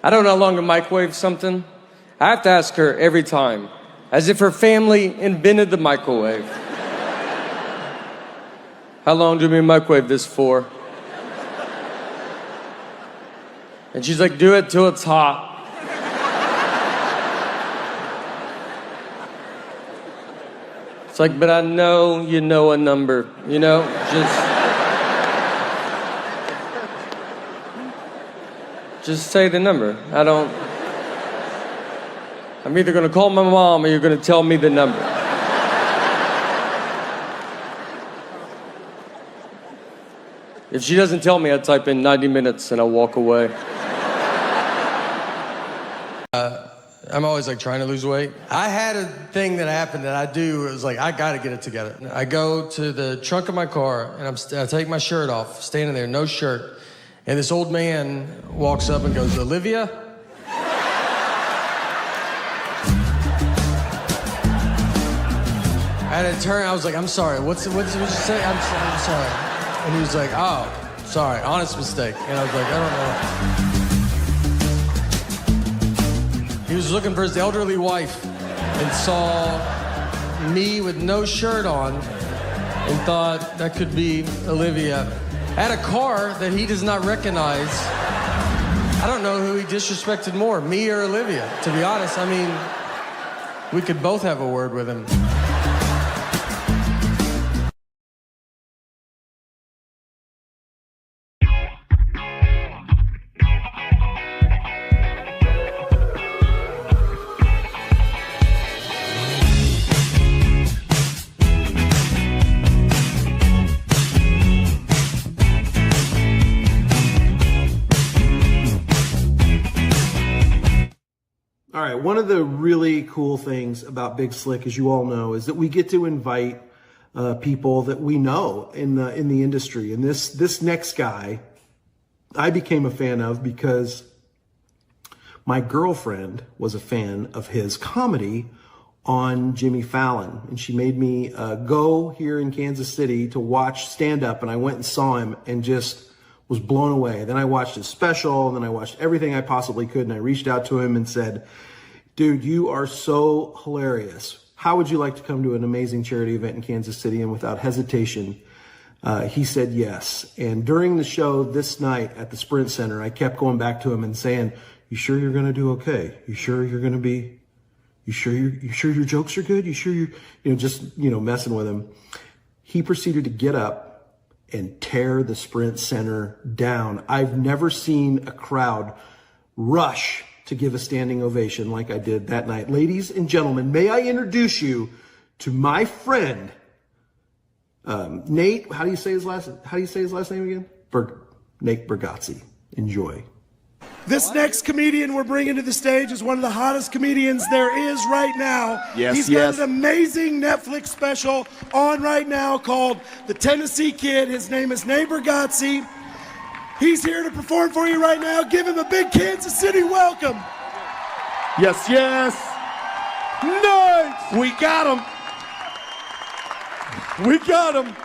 I don't know how long to microwave something. I have to ask her every time, as if her family invented the microwave. How long do we microwave this for? And she's like, do it till it's hot. It's like, but I know you know a number, you know? Just say the number. I'm either gonna call my mom or you're gonna tell me the number. If she doesn't tell me, I type in 90 minutes and I'll walk away. I'm always like trying to lose weight. I had a thing that happened that I do. It was like, I gotta get it together. I go to the trunk of my car and I take my shirt off, standing there, no shirt. And this old man walks up and goes, Olivia? I had to turn, I was like, I'm sorry, what did you say? I'm sorry. And he was like, oh, sorry, honest mistake. And I was like, I don't know. He was looking for his elderly wife and saw me with no shirt on and thought that could be Olivia. I had a car that he does not recognize. I don't know who he disrespected more, me or Olivia, to be honest. I mean, we could both have a word with him. All right, one of the really cool things about Big Slick, as you all know, is that we get to invite people that we know in the industry. And this next guy, I became a fan of because my girlfriend was a fan of his comedy on Jimmy Fallon, and she made me go here in Kansas City to watch stand-up, and I went and saw him and just was blown away. Then I watched his special, and then I watched everything I possibly could, and I reached out to him and said, dude, you are so hilarious. How would you like to come to an amazing charity event in Kansas City? And without hesitation, he said yes. And during the show this night at the Sprint Center, I kept going back to him and saying, you sure you're going to do okay? You sure you're going to be, you sure your jokes are good? You sure you're, messing with him. He proceeded to get up and tear the Sprint Center down. I've never seen a crowd rush to give a standing ovation like I did that night. Ladies and gentlemen, may I introduce you to my friend, Nate. How do you say his last name again? Nate Bargatze. Enjoy. This next comedian we're bringing to the stage is one of the hottest comedians there is right now. He's got an amazing Netflix special on right now called The Tennessee Kid. His name is Nate Bargatze. He's here to perform for you right now. Give him a big Kansas City welcome. Yes, yes. Nice. We got him. We got him.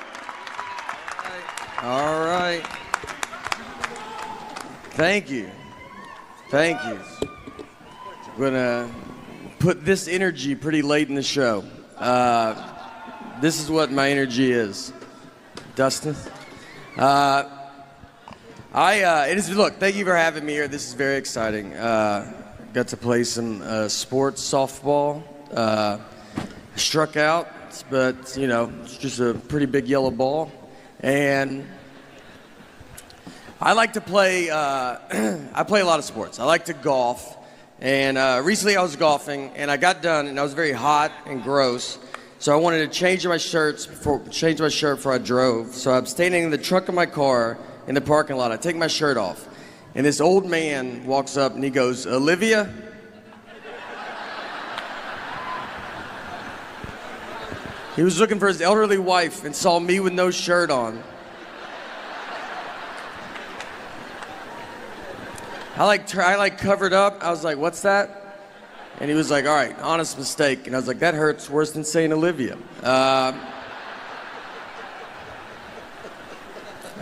All right. Thank you. Thank you. I'm gonna put this energy pretty late in the show. This is what my energy is. Dustin? Look, thank you for having me here. This is very exciting. Got to play some sports softball. Struck out, but it's just a pretty big yellow ball. And I like to play, I play a lot of sports. I like to golf. And recently I was golfing and I got done and I was very hot and gross. So I wanted to change my shirt before I drove. So I'm standing in the trunk of my car in the parking lot. I take my shirt off, and this old man walks up and he goes, Olivia? He was looking for his elderly wife and saw me with no shirt on. I covered up. I was like, what's that? And he was like, all right, honest mistake. And I was like, that hurts worse than saying Olivia.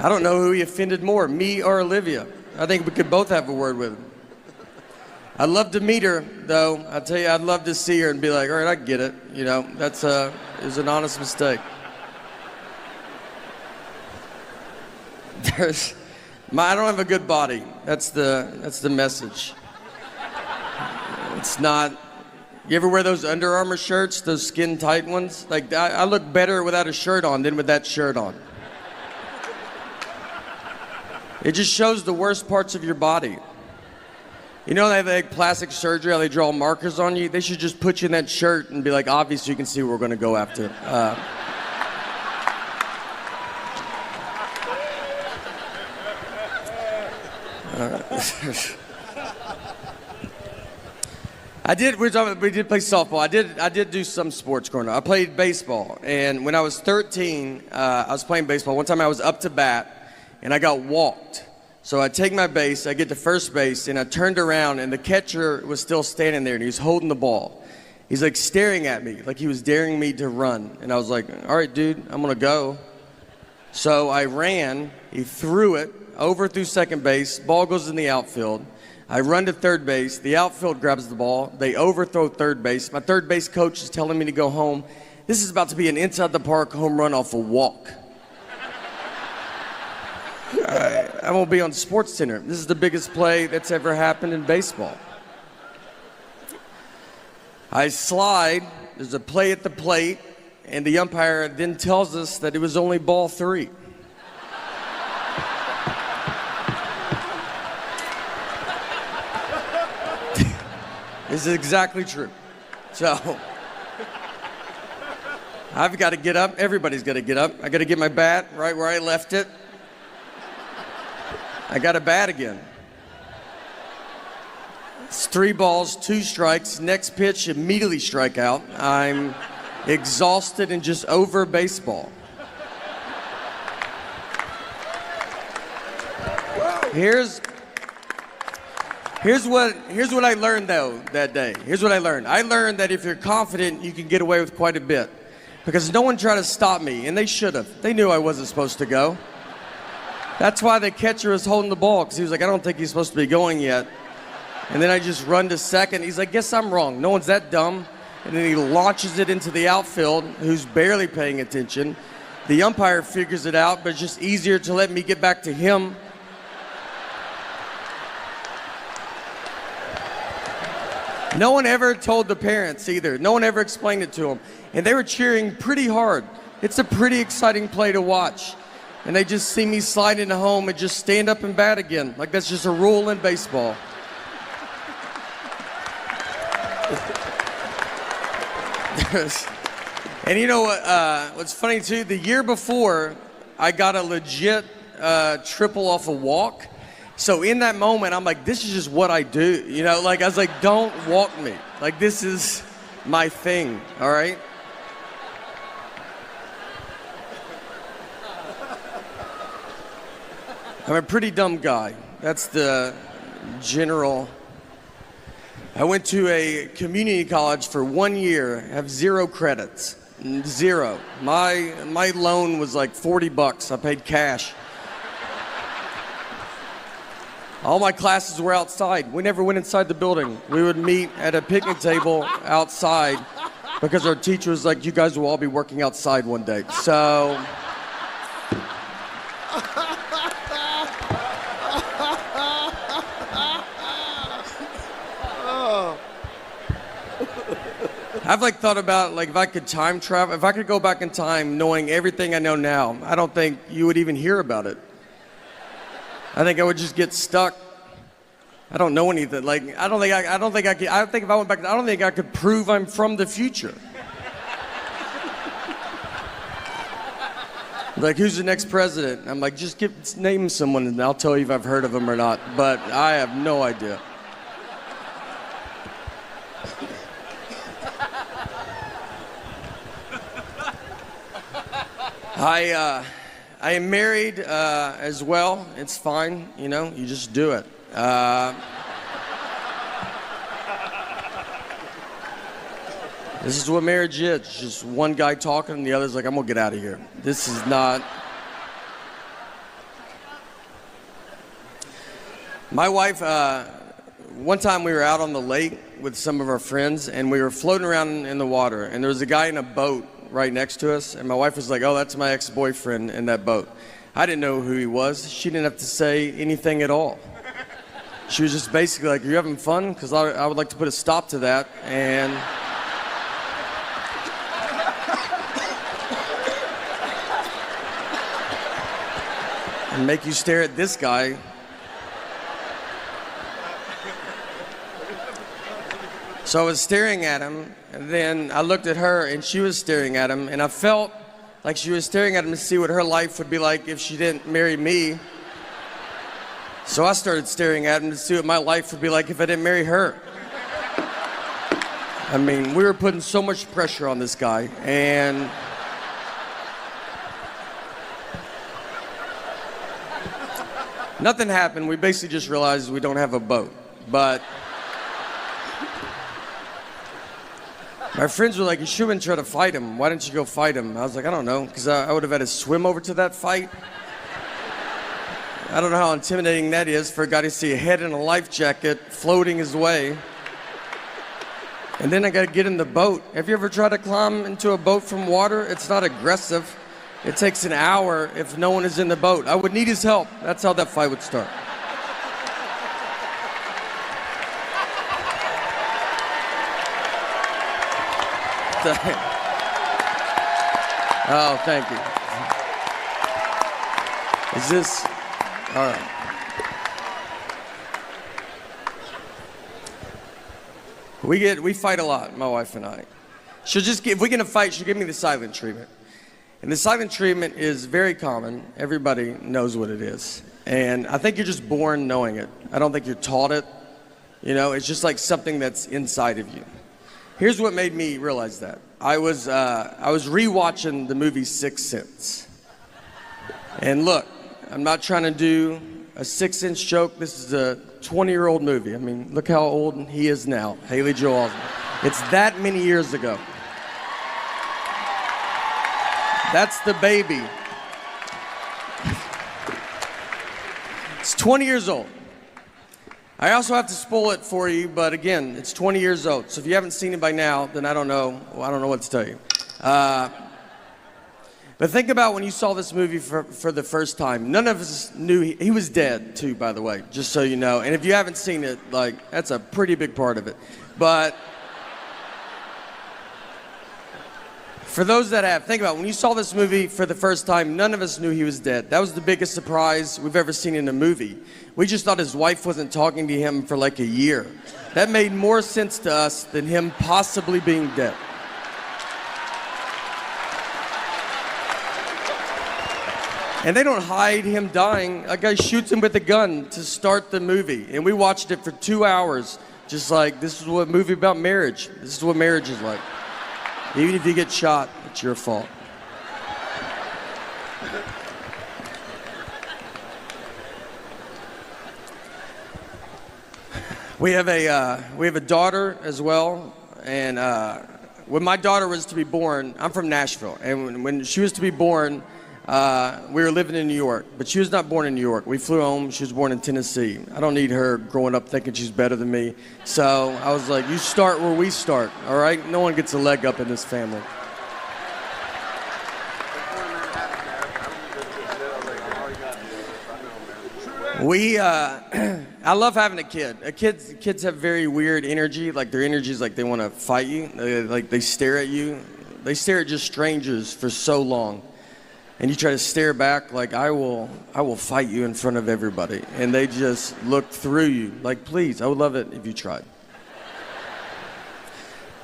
I don't know who he offended more, me or Olivia. I think we could both have a word with him. I'd love to meet her, though. I'll tell you, I'd love to see her and be like, all right, I get it. You know, it was an honest mistake. I don't have a good body. That's the message. It's not. You ever wear those Under Armour shirts, those skin tight ones? Like, I look better without a shirt on than with that shirt on. It just shows the worst parts of your body. You know, they have like plastic surgery, how they draw markers on you? They should just put you in that shirt and be like, obviously you can see what we're gonna go after. We did play softball. I did do some sports growing up. I played baseball, and when I was 13, I was playing baseball. One time I was up to bat, and I got walked. So I take my base, I get to first base, and I turned around, and the catcher was still standing there, and he was holding the ball. He's like staring at me, like he was daring me to run. And I was like, all right, dude, I'm gonna go. So I ran, he threw it, over through second base, ball goes in the outfield. I run to third base, the outfield grabs the ball, they overthrow third base. My third base coach is telling me to go home. This is about to be an inside the park home run off a walk. I won't be on SportsCenter. This is the biggest play that's ever happened in baseball. I slide, there's a play at the plate, and the umpire then tells us that it was only ball 3. This is exactly true. So, I've got to get up. Everybody's got to get up. I got to get my bat right where I left it. I got a bat again. It's 3 balls, 2 strikes. Next pitch, immediately strike out. I'm exhausted and just over baseball. Here's what I learned though that day. Here's what I learned. I learned that if you're confident, you can get away with quite a bit. Because no one tried to stop me, and they should have. They knew I wasn't supposed to go. That's why the catcher was holding the ball, because he was like, I don't think he's supposed to be going yet. And then I just run to second. He's like, guess I'm wrong. No one's that dumb. And then he launches it into the outfield, who's barely paying attention. The umpire figures it out, but it's just easier to let me get back to him. No one ever told the parents either. No one ever explained it to them. And they were cheering pretty hard. It's a pretty exciting play to watch. And they just see me slide into home and just stand up and bat again. Like that's just a rule in baseball. And you know what? What's funny too, the year before, I got a legit triple off a walk. So in that moment, I'm like, this is just what I do. You know, like I was like, don't walk me. Like this is my thing, all right? I'm a pretty dumb guy. That's the general. I went to a community college for 1 year, have 0 credits. 0. My loan was like $40. I paid cash. All my classes were outside. We never went inside the building. We would meet at a picnic table outside because our teacher was like, you guys will all be working outside one day. So. I've like thought about like if I could time travel, if I could go back in time knowing everything I know now, I don't think you would even hear about it. I think I would just get stuck. I don't know anything. Like I don't think I could. I think if I went back, I don't think I could prove I'm from the future. Like who's the next president? I'm like, just name someone and I'll tell you if I've heard of them or not. But I have no idea. I am married as well. It's fine, you know, you just do it. This is what marriage is. It's just one guy talking and the other's like, I'm gonna get out of here. This is not. My wife, one time we were out on the lake with some of our friends, and we were floating around in the water, and there was a guy in a boat right next to us, and my wife was like, oh, that's my ex-boyfriend in that boat. I didn't know who he was. She didn't have to say anything at all. She was just basically like, are you having fun? Because I would like to put a stop to that, and make you stare at this guy. So I was staring at him, and then I looked at her, and she was staring at him, and I felt like she was staring at him to see what her life would be like if she didn't marry me. So I started staring at him to see what my life would be like if I didn't marry her. I mean, we were putting so much pressure on this guy, and nothing happened. We basically just realized we don't have a boat. But my friends were like, you shouldn't try to fight him. Why didn't you go fight him? I was like, I don't know, because I would have had to swim over to that fight. I don't know how intimidating that is for a guy to see a head in a life jacket floating his way. And then I got to get in the boat. Have you ever tried to climb into a boat from water? It's not aggressive. It takes an hour if no one is in the boat. I would need his help. That's how that fight would start. Oh, thank you. Is this all right? We fight a lot, my wife and I. If we're gonna fight, she'll give me the silent treatment. And the silent treatment is very common. Everybody knows what it is. And I think you're just born knowing it. I don't think you're taught it. You know, it's just like something that's inside of you. Here's what made me realize that. I was rewatching the movie Sixth Sense. And look, I'm not trying to do a 6-inch joke. This is a 20-year-old movie. I mean, look how old he is now, Haley Joel Osment. It's that many years ago. That's the baby. It's 20 years old. I also have to spoil it for you, but again, it's 20 years old. So if you haven't seen it by now, then I don't know. Well, I don't know what to tell you. But think about when you saw this movie for the first time. None of us knew he was dead, too, by the way, just so you know. And if you haven't seen it, like, that's a pretty big part of it. But for those that have, think about when you saw this movie for the first time, none of us knew he was dead. That was the biggest surprise we've ever seen in a movie. We just thought his wife wasn't talking to him for like a year. That made more sense to us than him possibly being dead. And they don't hide him dying. A guy shoots him with a gun to start the movie. And we watched it for 2 hours, just like, this is what a movie about marriage. This is what marriage is like. Even if you get shot, it's your fault. We have a daughter as well, and when my daughter was to be born, I'm from Nashville, and when she was to be born, we were living in New York, but she was not born in New York. We flew home. She was born in Tennessee. I don't need her growing up thinking she's better than me. So I was like, you start where we start, all right? No one gets a leg up in this family. I love having a kid. Kids have very weird energy. Like their energy is like they want to fight you. They stare at you. They stare at just strangers for so long. And you try to stare back like, I will fight you in front of everybody. And they just look through you. Like, please, I would love it if you tried.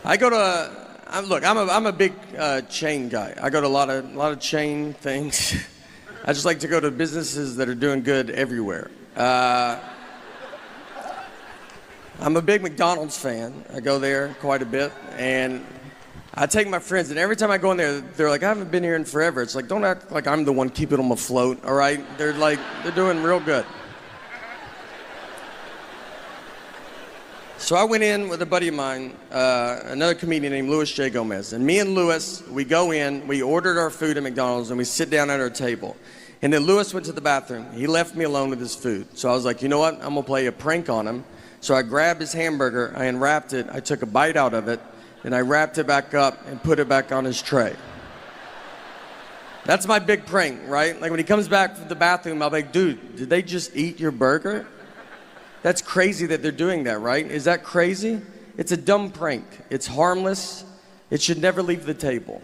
I'm a big chain guy. I go to a lot of chain things. I just like to go to businesses that are doing good everywhere. I'm a big McDonald's fan. I go there quite a bit. And I take my friends, and every time I go in there, they're like, I haven't been here in forever. It's like, don't act like I'm the one keeping them afloat, all right? They're doing real good. So I went in with a buddy of mine, another comedian named Louis J. Gomez. And me and Louis, we go in, we ordered our food at McDonald's, and we sit down at our table. And then Louis went to the bathroom. He left me alone with his food. So I was like, you know what? I'm going to play a prank on him. So I grabbed his hamburger, I unwrapped it, I took a bite out of it, and I wrapped it back up and put it back on his tray. That's my big prank, right? Like when he comes back from the bathroom, I'll be like, dude, did they just eat your burger? That's crazy that they're doing that, right? Is that crazy? It's a dumb prank. It's harmless. It should never leave the table.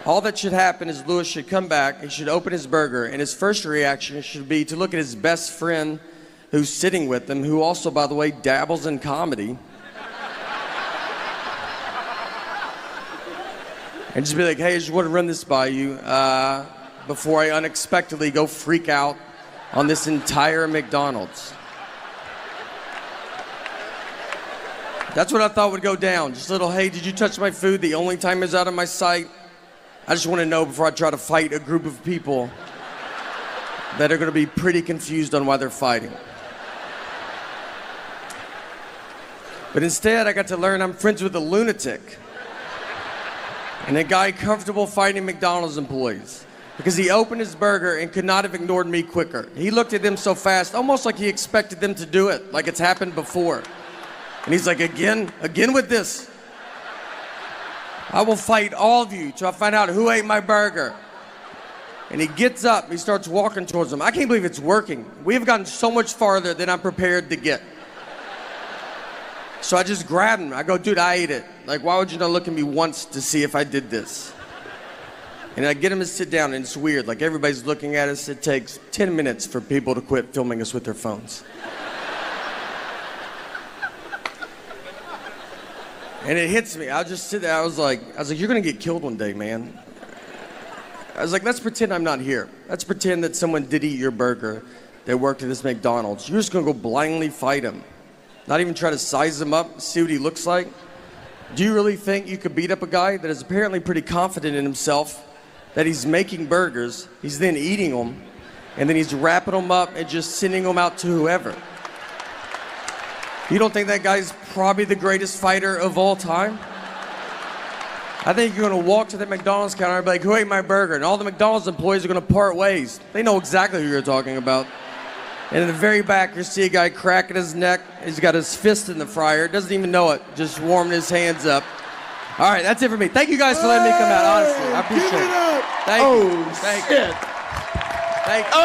All that should happen is Louis should come back, he should open his burger, and his first reaction should be to look at his best friend who's sitting with him, who also, by the way, dabbles in comedy, and just be like, hey, I just want to run this by you before I unexpectedly go freak out on this entire McDonald's. That's what I thought would go down. Just a little, hey, did you touch my food the only time it's out of my sight? I just want to know before I try to fight a group of people that are going to be pretty confused on why they're fighting. But instead, I got to learn I'm friends with a lunatic and a guy comfortable fighting McDonald's employees because he opened his burger and could not have ignored me quicker. He looked at them so fast, almost like he expected them to do it, like it's happened before. And he's like, again with this. I will fight all of you till I find out who ate my burger. And he gets up, he starts walking towards them. I can't believe it's working. We have gotten so much farther than I'm prepared to get. So I just grab him. I go, dude, I ate it. Like, why would you not look at me once to see if I did this? And I get him to sit down, and it's weird. Like, everybody's looking at us. It takes 10 minutes for people to quit filming us with their phones. And it hits me. I'll just sit there. I was like, you're gonna get killed one day, man. I was like, let's pretend I'm not here. Let's pretend that someone did eat your burger that worked at this McDonald's. You're just gonna go blindly fight him. Not even try to size him up, see what he looks like. Do you really think you could beat up a guy that is apparently pretty confident in himself, that he's making burgers, he's then eating them, and then he's wrapping them up and just sending them out to whoever? You don't think that guy's probably the greatest fighter of all time? I think you're gonna walk to the McDonald's counter and be like, who ate my burger? And all the McDonald's employees are gonna part ways. They know exactly who you're talking about. And in the very back, you see a guy cracking his neck. He's got his fist in the fryer. Doesn't even know it. Just warming his hands up. All right, that's it for me. Thank you guys for letting me come out, honestly. I appreciate it. Thank you. Thank you. Thank you.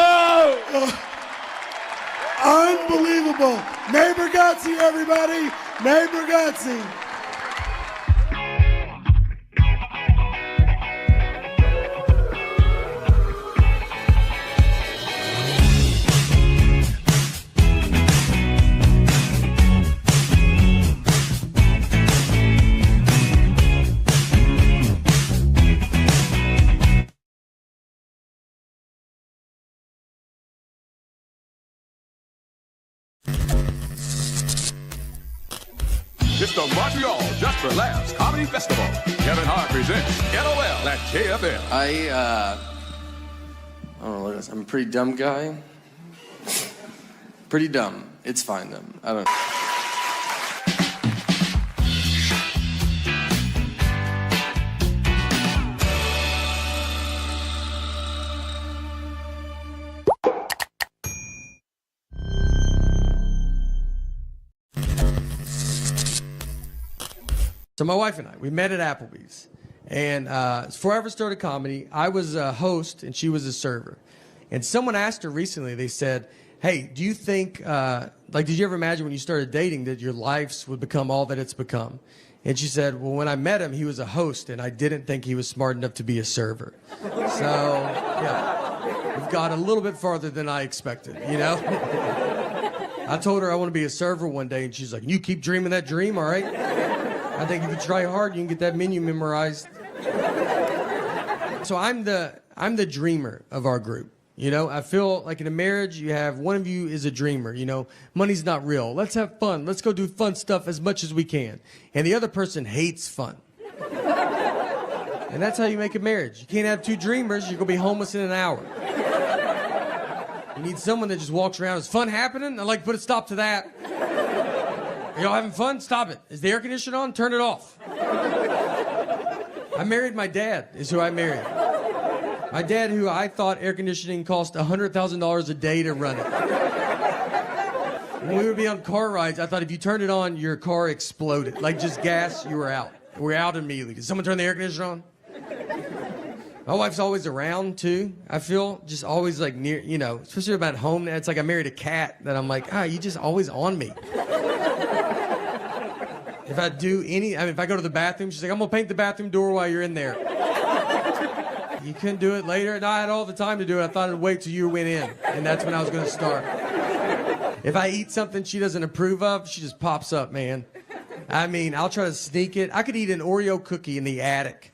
Unbelievable. Neighbor Bargatze, everybody. Neighbor Bargatze. It's the Montreal Just for Laughs Comedy Festival. Kevin Hart presents LOL at KFM. I don't know, I'm a pretty dumb guy. Pretty dumb. It's fine though. I don't. So my wife and I, we met at Applebee's, and before I ever started comedy, I was a host and she was a server. And someone asked her recently, they said, hey, do you think, did you ever imagine when you started dating that your lives would become all that it's become? And she said, well, when I met him, he was a host, and I didn't think he was smart enough to be a server. So, yeah, we've got a little bit farther than I expected, you know? I told her I want to be a server one day, and she's like, you keep dreaming that dream, all right? I think if you try hard, you can get that menu memorized. So I'm the dreamer of our group. You know, I feel like in a marriage, you have one of you is a dreamer. You know, money's not real. Let's have fun. Let's go do fun stuff as much as we can. And the other person hates fun. And that's how you make a marriage. You can't have two dreamers. You're going to be homeless in an hour. You need someone that just walks around. Is fun happening? I'd like to put a stop to that. Are y'all having fun? Stop it. Is the air conditioner on? Turn it off. I married my dad, is who I married. My dad, who I thought air conditioning cost $100,000 a day to run it. When we would be on car rides, I thought if you turned it on, your car exploded. Like just gas, you were out. We're out immediately. Did someone turn the air conditioner on? My wife's always around too. I feel just always like near, you know, especially about home. It's like I married a cat that I'm like, you just always on me. If I do if I go to the bathroom, she's like, I'm gonna paint the bathroom door while you're in there. You couldn't do it later? No, I had all the time to do it. I thought I'd wait till you went in, and that's when I was gonna start. If I eat something she doesn't approve of, she just pops up, man. I mean, I'll try to sneak it. I could eat an Oreo cookie in the attic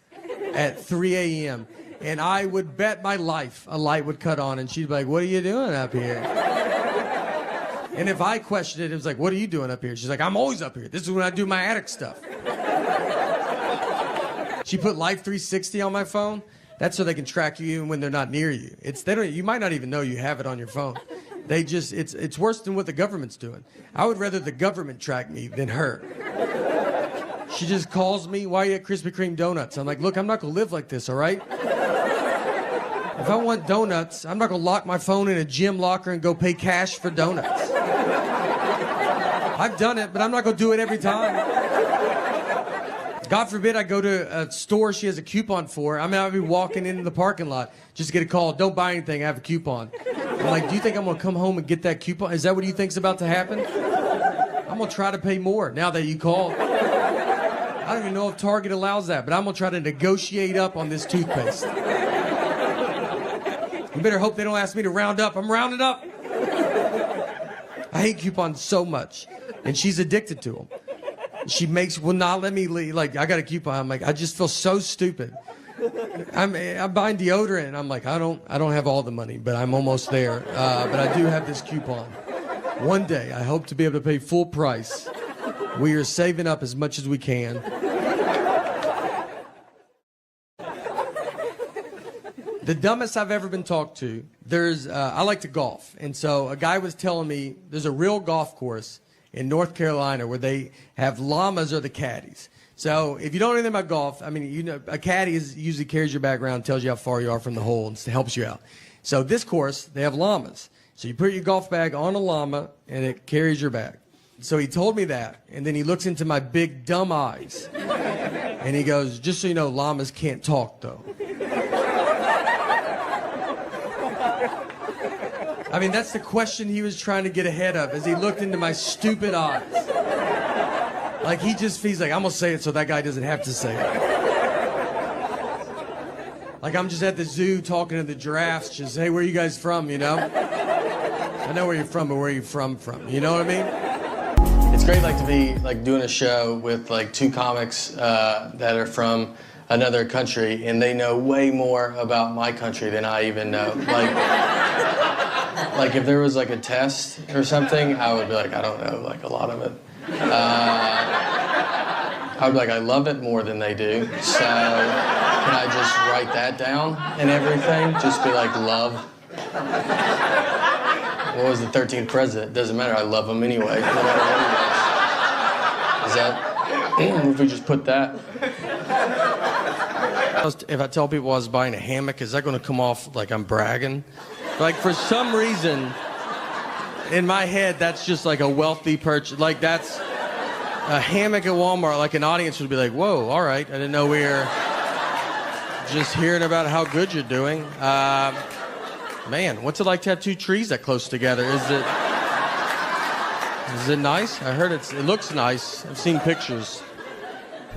at 3 a.m., and I would bet my life a light would cut on, and she'd be like, what are you doing up here? And if I questioned it, it was like, what are you doing up here? She's like, I'm always up here. This is when I do my attic stuff. She put Life 360 on my phone. That's so they can track you even when they're not near you. You might not even know you have it on your phone. It's worse than what the government's doing. I would rather the government track me than her. She just calls me, why are you at Krispy Kreme donuts? I'm like, look, I'm not gonna live like this, all right? If I want donuts, I'm not gonna lock my phone in a gym locker and go pay cash for donuts. I've done it, but I'm not gonna do it every time. God forbid I go to a store she has a coupon for. I mean, I'll be walking into the parking lot just to get a call. Don't buy anything, I have a coupon. I'm like, do you think I'm gonna come home and get that coupon? Is that what you think's about to happen? I'm gonna try to pay more now that you called. I don't even know if Target allows that, but I'm gonna try to negotiate up on this toothpaste. You better hope they don't ask me to round up. I'm rounding up. I hate coupons so much, and she's addicted to them. She will not let me leave. Like, I got a coupon. I'm like, I just feel so stupid. I'm buying deodorant, and I'm like, I don't have all the money, but I'm almost there. But I do have this coupon. One day, I hope to be able to pay full price. We are saving up as much as we can. The dumbest I've ever been talked to, I like to golf. And so a guy was telling me there's a real golf course in North Carolina where they have llamas or the caddies. So if you don't know anything about golf, I mean, you know, a caddy usually carries your bag around, tells you how far you are from the hole, and helps you out. So this course, they have llamas. So you put your golf bag on a llama, and it carries your bag. So he told me that, and then he looks into my big, dumb eyes, and he goes, just so you know, llamas can't talk, though. I mean, that's the question he was trying to get ahead of as he looked into my stupid eyes. Like, he's like, I'm gonna say it so that guy doesn't have to say it. Like, I'm just at the zoo talking to the giraffes, just, hey, where are you guys from, you know? I know where you're from, but where are you from? You know what I mean? It's great, like, to be, like, doing a show with, like, two comics that are from another country, and they know way more about my country than I even know. Like, if there was, like, a test or something, I would be like, I don't know, like, a lot of it. I would be like, I love it more than they do, so can I just write that down and everything? Just be like, love. What was the 13th president? Doesn't matter, I love him anyway, no matter what he was. Is that, if we just put that? If I tell people I was buying a hammock, is that gonna come off like I'm bragging? Like, for some reason, in my head, that's just like a wealthy purchase. Like, that's a hammock at Walmart. Like, an audience would be like, whoa, all right. I didn't know we were just hearing about how good you're doing. Man, what's it like to have two trees that close together? Is it nice? I heard it looks nice. I've seen pictures.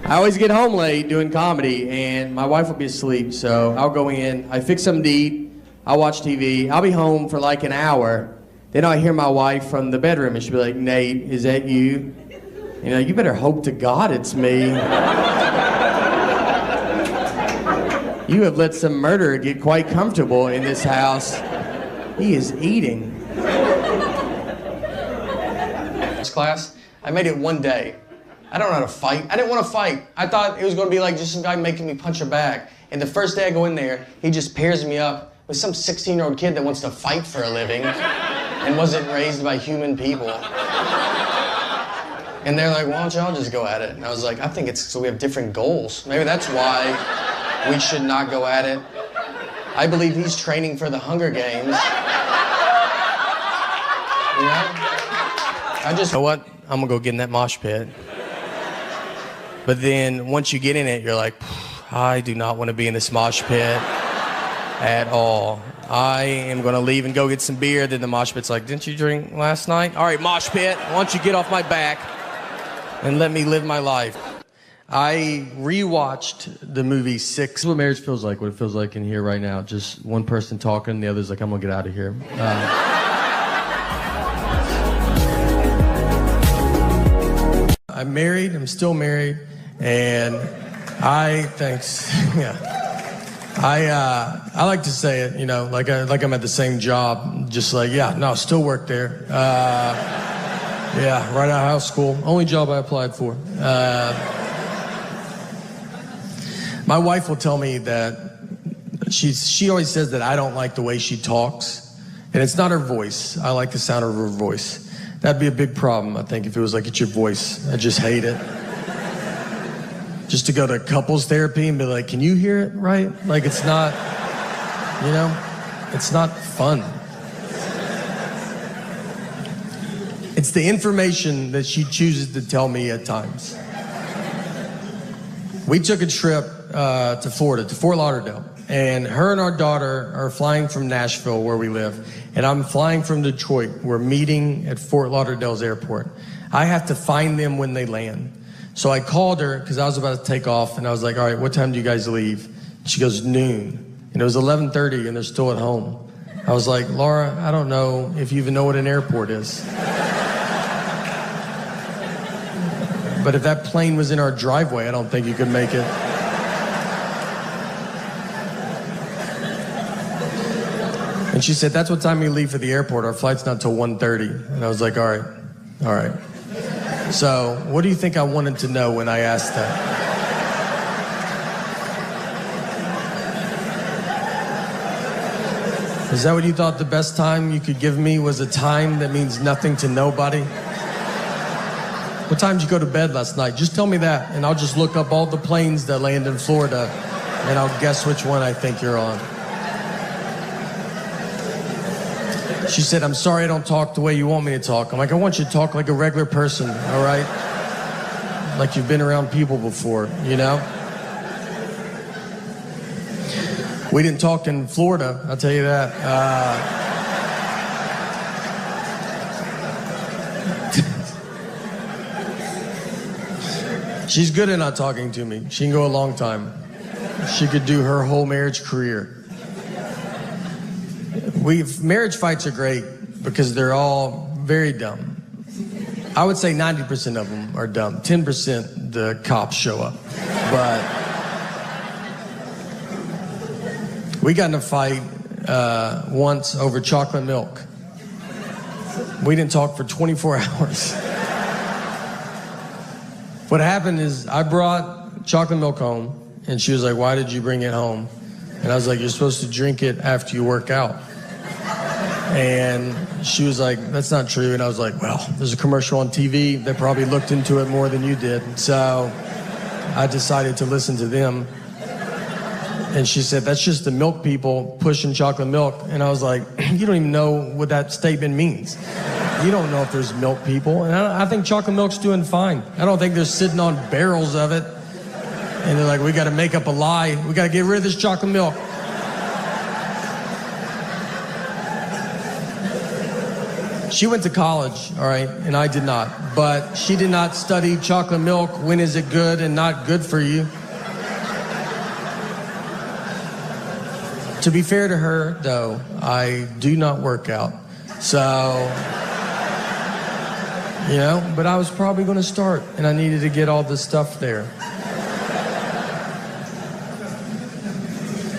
I always get home late doing comedy, and my wife will be asleep, so I'll go in, I fix something to eat, I'll watch TV, I'll be home for like an hour, then I hear my wife from the bedroom, and she'll be like, Nate, is that you? You know, you better hope to God it's me. You have let some murderer get quite comfortable in this house. He is eating. This class, I made it one day. I don't know how to fight. I didn't want to fight. I thought it was going to be like just some guy making me punch a bag. And the first day I go in there, he just pairs me up with some 16-year-old kid that wants to fight for a living and wasn't raised by human people. And they're like, why don't y'all just go at it? And I was like, I think it's so we have different goals. Maybe that's why we should not go at it. I believe he's training for the Hunger Games. You know? You know what? I'm gonna go get in that mosh pit. But then once you get in it, you're like, I do not want to be in this mosh pit at all. I am gonna leave and go get some beer. Then the mosh pit's like, didn't you drink last night? All right, mosh pit, why don't you get off my back and let me live my life? I rewatched the movie Six. This is what marriage feels like, what it feels like in here right now. Just one person talking, the other's like, I'm gonna get out of here. I'm married, I'm still married, and thanks, yeah. I like to say it, you know, like I'm at the same job, just like, yeah, no, still work there. Yeah, right out of high school, only job I applied for. My wife will tell me that she always says that I don't like the way she talks, and it's not her voice. I like the sound of her voice. That'd be a big problem, I think, if it was like, it's your voice. I just hate it. Just to go to couples therapy and be like, can you hear it right? Like, it's not, you know, it's not fun. It's the information that she chooses to tell me at times. We took a trip to Florida, to Fort Lauderdale. And her and our daughter are flying from Nashville, where we live, and I'm flying from Detroit. We're meeting at Fort Lauderdale's airport. I have to find them when they land. So I called her because I was about to take off, and I was like, all right, what time do you guys leave? She goes, noon. And it was 11:30, and they're still at home. I was like, Laura, I don't know if you even know what an airport is. But if that plane was in our driveway, I don't think you could make it. And she said, that's what time we leave for the airport. Our flight's not till 1:30. And I was like, all right. So what do you think I wanted to know when I asked that? Is that what you thought the best time you could give me was a time that means nothing to nobody? What time did you go to bed last night? Just tell me that, and I'll just look up all the planes that land in Florida, and I'll guess which one I think you're on. She said, I'm sorry I don't talk the way you want me to talk. I'm like, I want you to talk like a regular person, all right? Like you've been around people before, you know? We didn't talk in Florida, I'll tell you that. She's good at not talking to me. She can go a long time. She could do her whole marriage career. Marriage fights are great because they're all very dumb. I would say 90% of them are dumb. 10% the cops show up. But we got in a fight once over chocolate milk. We didn't talk for 24 hours. What happened is I brought chocolate milk home, and she was like, why did you bring it home? And I was like, you're supposed to drink it after you work out. And she was like, that's not true. And I was like, well, there's a commercial on TV that probably looked into it more than you did. So I decided to listen to them. And she said, that's just the milk people pushing chocolate milk. And I was like, you don't even know what that statement means. You don't know if there's milk people. And I think chocolate milk's doing fine. I don't think they're sitting on barrels of it. And they're like, we got to make up a lie. We got to get rid of this chocolate milk. She went to college, all right, and I did not. But she did not study chocolate milk. When is it good and not good for you? To be fair to her, though, I do not work out. So, you know, but I was probably going to start, and I needed to get all this stuff there.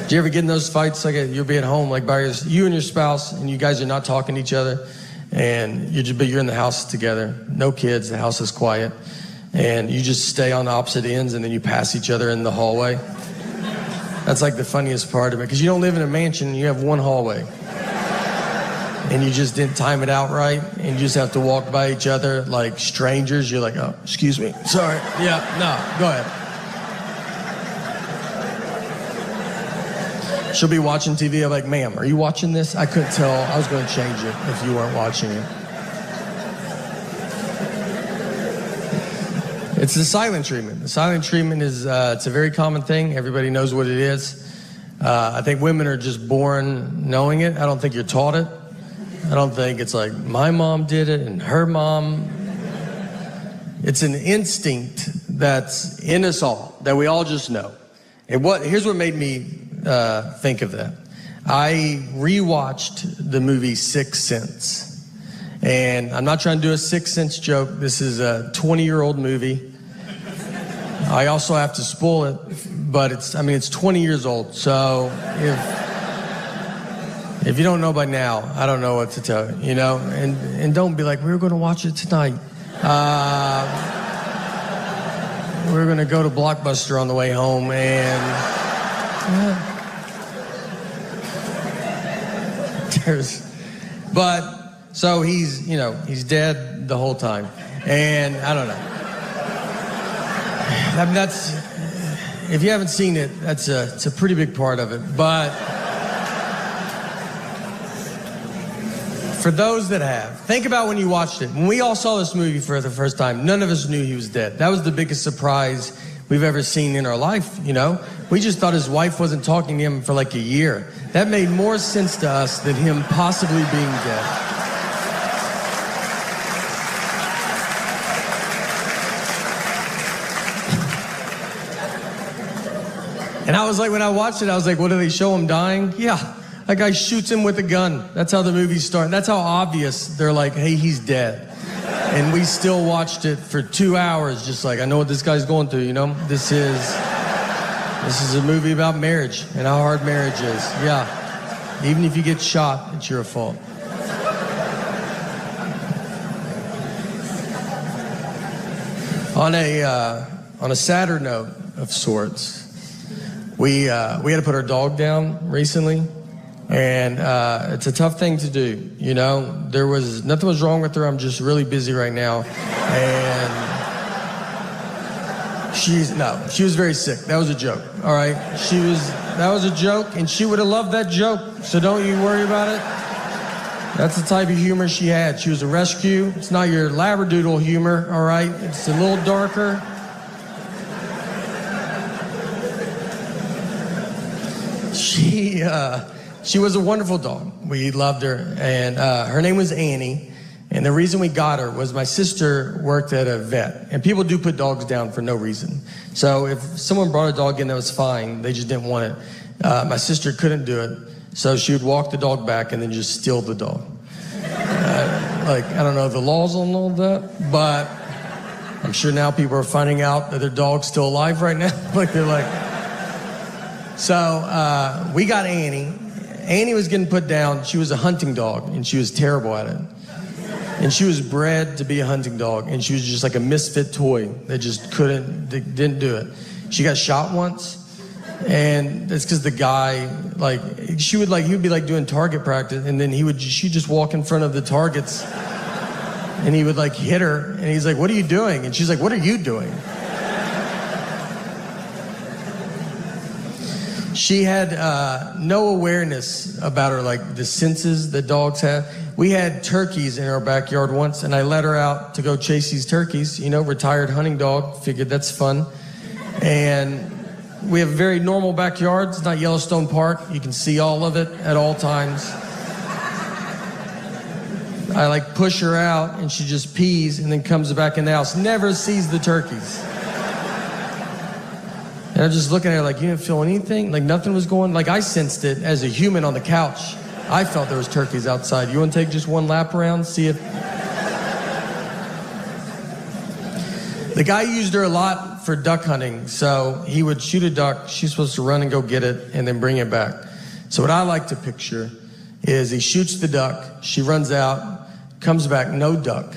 Do you ever get in those fights, like you'll be at home, like you and your spouse, and you guys are not talking to each other, and you're in the house together, no kids, the house is quiet, and you just stay on opposite ends, and then you pass each other in the hallway? That's like the funniest part of it, because you don't live in a mansion, you have one hallway. And you just didn't time it out right, and you just have to walk by each other like strangers. You're like, oh, excuse me, sorry, yeah, no, go ahead. She'll be watching TV, I'm like, ma'am, are you watching this? I couldn't tell, I was gonna change it if you weren't watching it. It's the silent treatment. The silent treatment is, it's a very common thing. Everybody knows what it is. I think women are just born knowing it. I don't think you're taught it. I don't think it's like, my mom did it and her mom. It's an instinct that's in us all, that we all just know. And here's what made me think of that. I rewatched the movie Sixth Sense. And I'm not trying to do a Sixth Sense joke. This is a 20-year-old movie. I also have to spoil it, but it's 20 years old. So if you don't know by now, I don't know what to tell you, you know? And don't be like, we were going to watch it tonight. We're going to go to Blockbuster on the way home and... So he's dead the whole time. And I don't know. I mean, if you haven't seen it, it's a pretty big part of it. But for those that have, think about when you watched it. When we all saw this movie for the first time, none of us knew he was dead. That was the biggest surprise we've ever seen in our life, you know? We just thought his wife wasn't talking to him for like a year. That made more sense to us than him possibly being dead. And I was like, when I watched it, I was like, what do they show him dying? Yeah, that guy shoots him with a gun. That's how the movie starts. That's how obvious they're like, hey, he's dead. And we still watched it for 2 hours, just like, I know what this guy's going through, you know? This is a movie about marriage and how hard marriage is. Yeah, even if you get shot, it's your fault. On a sadder note of sorts, we had to put our dog down recently, and it's a tough thing to do, you know? Nothing was wrong with her. I'm just really busy right now, and she was very sick. That was a joke, all right? That was a joke, and she would have loved that joke, so don't you worry about it. That's the type of humor she had. She was a rescue. It's not your labradoodle humor, all right? It's a little darker. She was a wonderful dog. We loved her, and her name was Annie. And the reason we got her was my sister worked at a vet, and people do put dogs down for no reason. So if someone brought a dog in that was fine, they just didn't want it. My sister couldn't do it, so she would walk the dog back and then just steal the dog. I don't know the laws on all that, but I'm sure now people are finding out that their dog's still alive right now. So we got Annie. Annie was getting put down. She was a hunting dog, and she was terrible at it. And she was bred to be a hunting dog, and she was just like a misfit toy that just didn't do it. She got shot once, and that's because the guy, he would be like doing target practice, and then she'd just walk in front of the targets, and he would like hit her, and he's like, what are you doing? And she's like, what are you doing? She had no awareness about her, like the senses that dogs have. We had turkeys in our backyard once, and I let her out to go chase these turkeys. You know, retired hunting dog. Figured that's fun. And we have a very normal backyard. It's not Yellowstone Park. You can see all of it at all times. I push her out, and she just pees and then comes back in the house. Never sees the turkeys. And I'm just looking at her like, you didn't feel anything? Like nothing was going, I sensed it as a human on the couch. I felt there was turkeys outside. You want to take just one lap around, see if... The guy used her a lot for duck hunting, so he would shoot a duck. She's supposed to run and go get it and then bring it back. So what I like to picture is he shoots the duck, she runs out, comes back, no duck.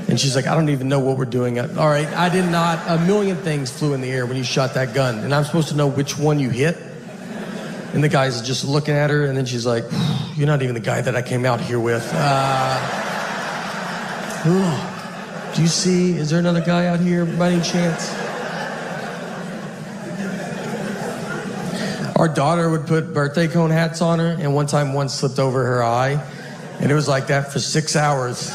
And she's like, I don't even know what we're doing. All right, I did not. A million things flew in the air when you shot that gun, and I'm supposed to know which one you hit. And the guy's just looking at her, and then she's like, you're not even the guy that I came out here with. Do you see, is there another guy out here by any chance? Our daughter would put birthday cone hats on her, and one slipped over her eye, and it was like that for 6 hours.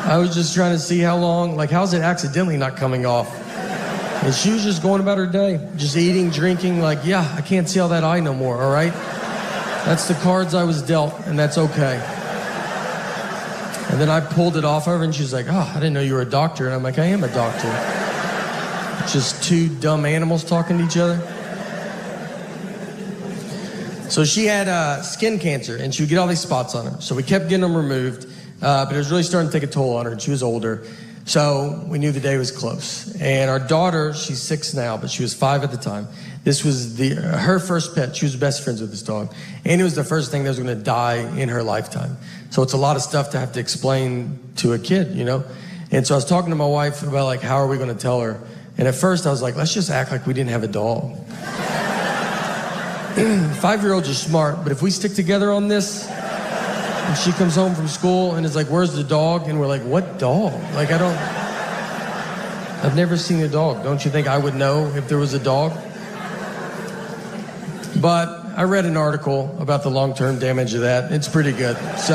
I was just trying to see how long, like, how's it accidentally not coming off? And she was just going about her day, just eating, drinking, like, yeah, I can't see all that eye no more, all right? That's the cards I was dealt, and that's okay. And then I pulled it off of her, and she's like, oh, I didn't know you were a doctor. And I'm like, I am a doctor. Just two dumb animals talking to each other. So she had skin cancer, and she would get all these spots on her. So we kept getting them removed, but it was really starting to take a toll on her, and she was older. So we knew the day was close. And our daughter, she's 6 now, but she was 5 at the time. This was her first pet. She was best friends with this dog. And it was the first thing that was going to die in her lifetime. So it's a lot of stuff to have to explain to a kid, you know? And so I was talking to my wife about, like, how are we going to tell her? And at first I was like, let's just act like we didn't have a dog. 5-year-olds are smart, but if we stick together on this, and she comes home from school and is like, where's the dog? And we're like, what dog? Like, I've never seen a dog. Don't you think I would know if there was a dog? But I read an article about the long-term damage of that. It's pretty good. So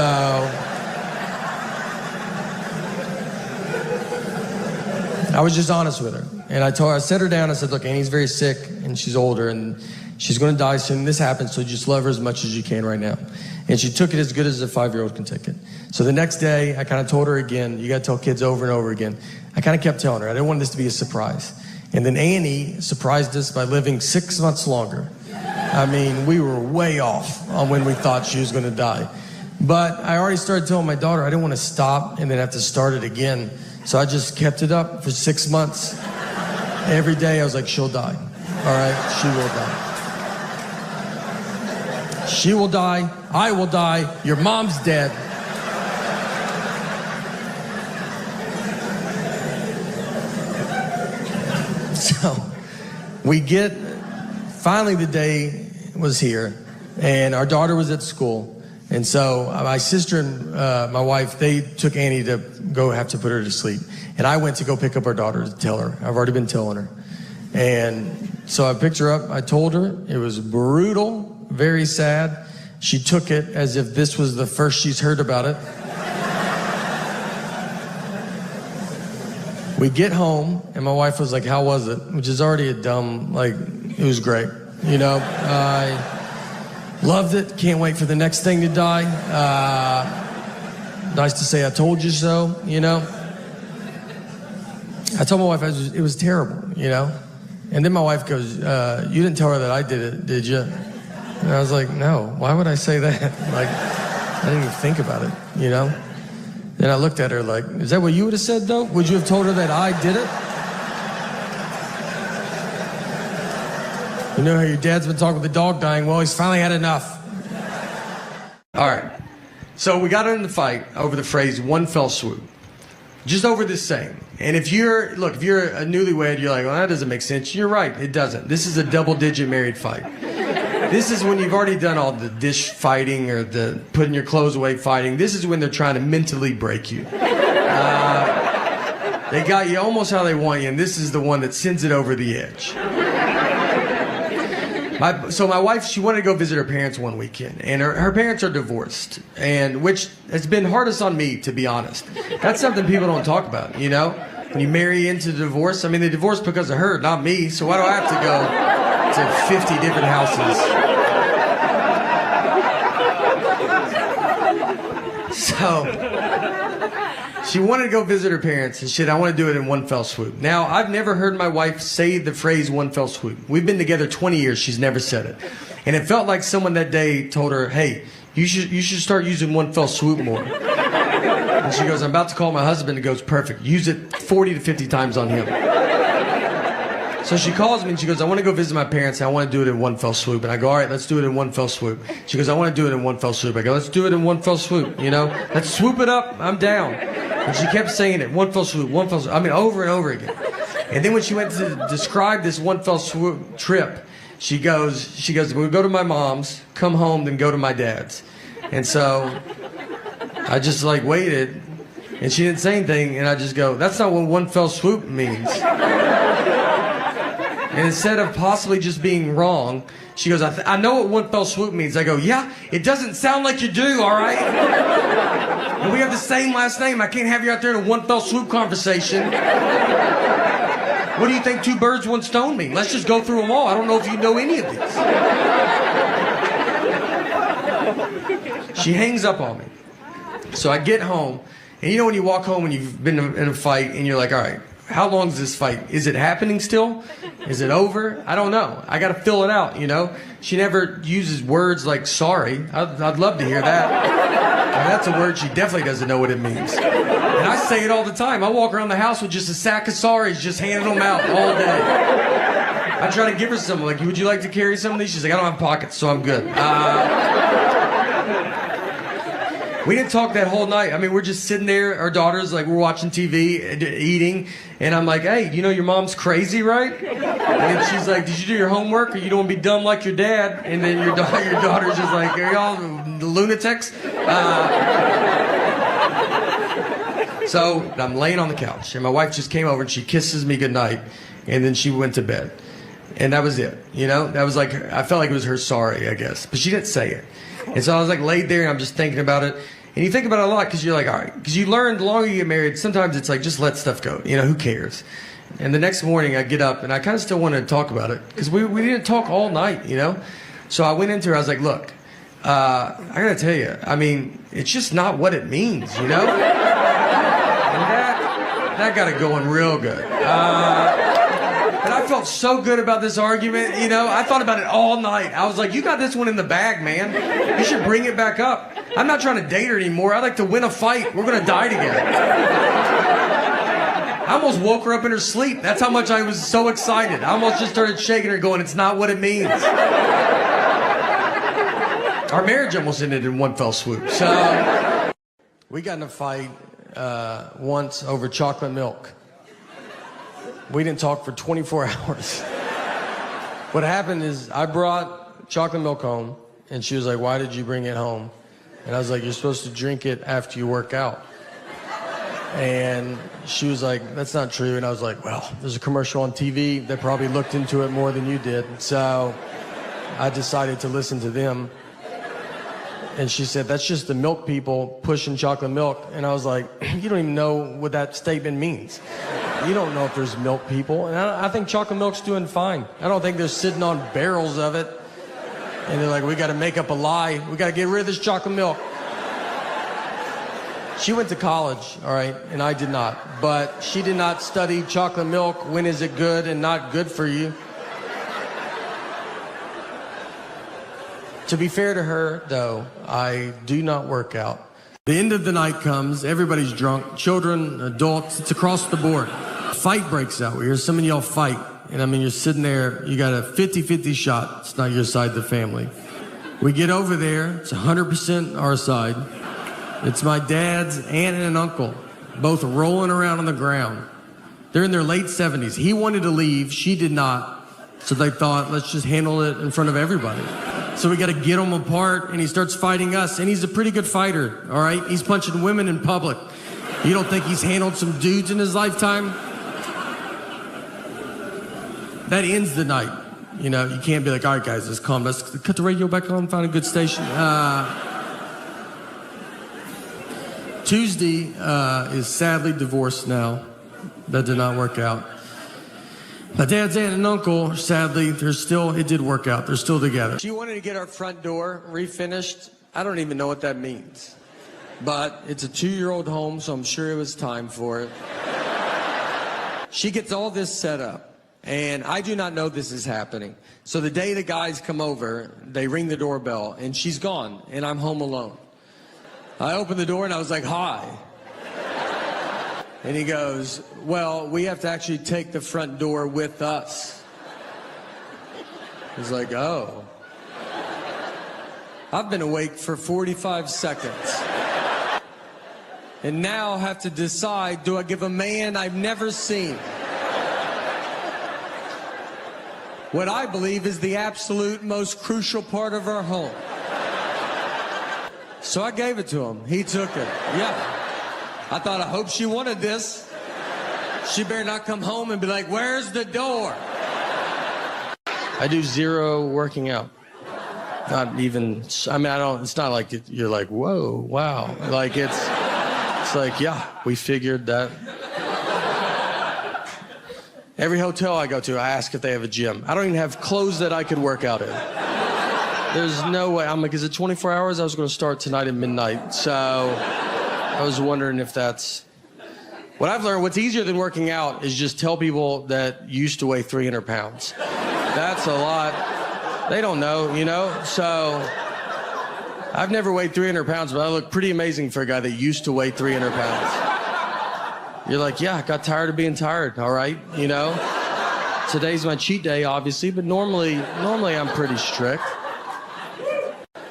I was just honest with her. And I set her down. I said, look, Annie's very sick and she's older and she's going to die soon. This happens, so just love her as much as you can right now. And she took it as good as a 5-year-old can take it. So the next day, I kind of told her again, you got to tell kids over and over again. I kind of kept telling her. I didn't want this to be a surprise. And then Annie surprised us by living 6 months longer. I mean, we were way off on when we thought she was going to die. But I already started telling my daughter I didn't want to stop and then have to start it again. So I just kept it up for 6 months. Every day I was like, she'll die. All right, she will die. She will die, I will die, your mom's dead. So finally the day was here, and our daughter was at school. And so my sister and my wife, they took Annie to go have to put her to sleep. And I went to go pick up our daughter to tell her. I've already been telling her. And so I picked her up, I told her, it was brutal. Very sad. She took it as if this was the first she's heard about it. We get home, and my wife was like, how was it? Which is already a dumb, like, it was great. You know, I loved it. Can't wait for the next thing to die. Nice to say I told you so, you know. I told my wife it was terrible, you know. And then my wife goes, you didn't tell her that I did it, did you? And I was like, no, why would I say that? Like, I didn't even think about it, you know? Then I looked at her like, is that what you would have said, though? Would you have told her that I did it? You know how your dad's been talking with the dog dying? Well, he's finally had enough. All right. So we got in the fight over the phrase, one fell swoop. Just over this saying. And if you're a newlywed, you're like, well, that doesn't make sense. You're right, it doesn't. This is a double-digit married fight. This is when you've already done all the dish fighting or the putting your clothes away fighting. This is when they're trying to mentally break you. They got you almost how they want you, and this is the one that sends it over the edge. So my wife, she wanted to go visit her parents one weekend, and her parents are divorced, and which has been hardest on me, to be honest. That's something people don't talk about, you know? When you marry into divorce, I mean, they divorced because of her, not me, so why do I have to go to 50 different houses? So she wanted to go visit her parents and shit, I want to do it in one fell swoop. Now, I've never heard my wife say the phrase one fell swoop. We've been together 20 years, she's never said it. And it felt like someone that day told her, hey, you should start using one fell swoop more. And she goes, I'm about to call my husband, and goes, perfect, use it 40 to 50 times on him. So she calls me and she goes, I want to go visit my parents and I want to do it in one fell swoop. And I go, all right, let's do it in one fell swoop. She goes, I want to do it in one fell swoop. I go, let's do it in one fell swoop, you know? Let's swoop it up, I'm down. And she kept saying it, one fell swoop, one fell swoop. I mean, over and over again. And then when she went to describe this one fell swoop trip, she goes, we'll go to my mom's, come home, then go to my dad's. And so I just like waited and she didn't say anything. And I just go, that's not what one fell swoop means. And instead of possibly just being wrong, she goes, I know what one fell swoop means. I go, yeah, it doesn't sound like you do, all right? And we have the same last name. I can't have you out there in a one fell swoop conversation. What do you think 2 birds, 1 stone mean? Let's just go through them all. I don't know if you know any of these. She hangs up on me. So I get home, and you know when you walk home and you've been in a fight, and you're like, all right, how long is this fight? Is it happening still? Is it over? I don't know. I got to fill it out, you know? She never uses words like sorry. I'd love to hear that. And that's a word she definitely doesn't know what it means. And I say it all the time. I walk around the house with just a sack of sorries, just handing them out all day. I try to give her some, like, would you like to carry some of these? She's like, I don't have pockets, so I'm good. We didn't talk that whole night. I mean, we're just sitting there, our daughters, like, we're watching TV, eating, and I'm like, hey, you know your mom's crazy, right? And she's like, did you do your homework, or you don't want to be dumb like your dad? And then your daughter's just like, are y'all lunatics? So I'm laying on the couch, and my wife just came over, and she kisses me goodnight, and then she went to bed. And that was it, you know? That was like, I felt like it was her sorry, I guess. But she didn't say it. And so I was like laid there, and I'm just thinking about it. And you think about it a lot because you're like, all right. Because you learn the longer you get married, sometimes it's like, just let stuff go. You know, who cares? And the next morning I get up, and I kind of still wanted to talk about it. Because we didn't talk all night, you know? So I went into her, I was like, look, I got to tell you, I mean, it's just not what it means, you know? And that got it going real good. And I felt so good about this argument, you know? I thought about it all night. I was like, you got this one in the bag, man. You should bring it back up. I'm not trying to date her anymore. I'd like to win a fight. We're going to die together. I almost woke her up in her sleep. That's how much I was so excited. I almost just started shaking her going, it's not what it means. Our marriage almost ended in one fell swoop. So we got in a fight once over chocolate milk. We didn't talk for 24 hours. What happened is I brought chocolate milk home, and she was like, why did you bring it home? And I was like, you're supposed to drink it after you work out. And she was like, that's not true. And I was like, well, there's a commercial on TV that probably looked into it more than you did. So I decided to listen to them. And she said, that's just the milk people pushing chocolate milk. And I was like, you don't even know what that statement means. You don't know if there's milk people. And I think chocolate milk's doing fine. I don't think they're sitting on barrels of it. And they're like, we got to make up a lie. We got to get rid of this chocolate milk. She went to college, all right, and I did not. But she did not study chocolate milk. When is it good and not good for you? To be fair to her, though, I do not work out. The end of the night comes, everybody's drunk, children, adults, it's across the board. A fight breaks out. We hear some of y'all fight. And I mean, you're sitting there, you got a 50-50 shot. It's not your side of the family. We get over there, it's 100% our side. It's my dad's aunt and an uncle, both rolling around on the ground. They're in their late 70s. He wanted to leave, she did not. So they thought, let's just handle it in front of everybody. So we got to get them apart, and he starts fighting us. And he's a pretty good fighter, all right? He's punching women in public. You don't think he's handled some dudes in his lifetime? That ends the night. You know, you can't be like, all right, guys, let's calm. Let's cut the radio back on, find a good station. Tuesday is sadly divorced now. That did not work out. My dad's aunt and uncle, sadly, it did work out. They're still together. She wanted to get our front door refinished. I don't even know what that means. But it's a 2-year-old home, so I'm sure it was time for it. She gets all this set up. And I do not know this is happening. So the day the guys come over, they ring the doorbell, and she's gone, and I'm home alone. I opened the door, and I was like, hi. And he goes, well, we have to actually take the front door with us. He's like, oh. I've been awake for 45 seconds. And now have to decide, do I give a man I've never seen what I believe is the absolute most crucial part of our home? So I gave it to him. He took it. Yeah. I thought, I hope she wanted this. She better not come home and be like, where's the door? I do 0 working out. Not even, I mean, it's not like you're like, whoa, wow. Like it's It's like, yeah, we figured that. Every hotel I go to, I ask if they have a gym. I don't even have clothes that I could work out in. There's no way. I'm like, is it 24 hours? I was going to start tonight at midnight. So I was wondering if that's... What I've learned, what's easier than working out is just tell people that you used to weigh 300 pounds. That's a lot. They don't know, you know? So I've never weighed 300 pounds, but I look pretty amazing for a guy that used to weigh 300 pounds. You're like, yeah, I got tired of being tired, all right, you know? Today's my cheat day, obviously, but normally I'm pretty strict.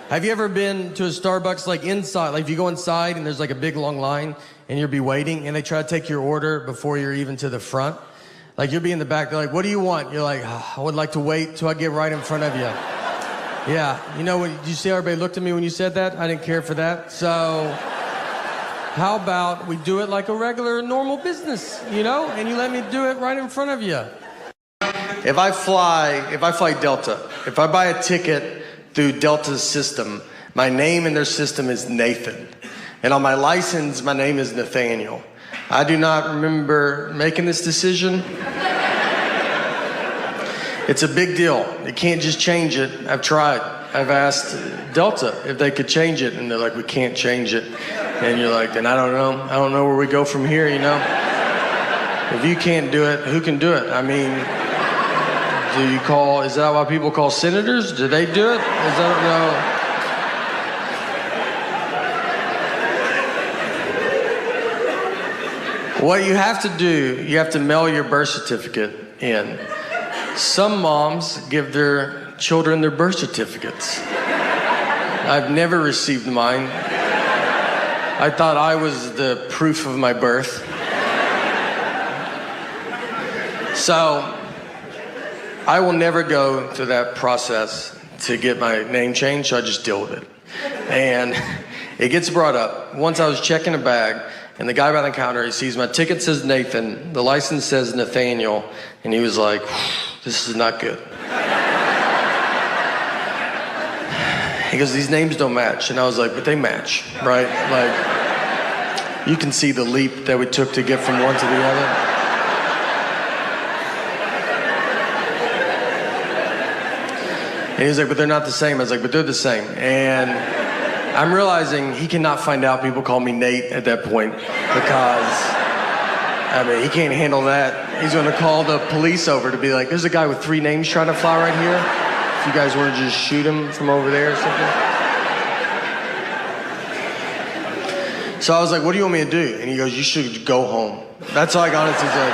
Have you ever been to a Starbucks, like inside, like if you go inside and there's like a big long line and you'll be waiting and they try to take your order before you're even to the front? Like you'll be in the back, they're like, what do you want? You're like, oh, I would like to wait till I get right in front of you. Yeah, you know, did you see how everybody looked at me when you said that? I didn't care for that, so... How about we do it like a regular, normal business, you know? And you let me do it right in front of you. If I fly Delta, if I buy a ticket through Delta's system, my name in their system is Nathan. And on my license, my name is Nathaniel. I do not remember making this decision. It's a big deal. You can't just change it. I've tried. I've asked Delta if they could change it, and they're like, we can't change it. And you're like, then I don't know. I don't know where we go from here, you know? If you can't do it, who can do it? I mean, is that why people call senators? Do they do it? I don't know. What you have to do, you have to mail your birth certificate in. Some moms give their children their birth certificates. I've never received mine. I thought I was the proof of my birth. So, I will never go through that process to get my name changed, so I just deal with it. And it gets brought up. Once I was checking a bag, and the guy behind the counter, he sees my ticket says Nathan, the license says Nathaniel, and he was like, this is not good. He goes, these names don't match. And I was like, but they match, right? Like, you can see the leap that we took to get from one to the other. And he was like, but they're not the same. I was like, but they're the same. And I'm realizing he cannot find out people call me Nate at that point because, I mean, he can't handle that. He's going to call the police over to be like, there's a guy with 3 names trying to fly right here. If you guys want to just shoot him from over there or something. So I was like, what do you want me to do? And he goes, you should go home. That's all I honestly said.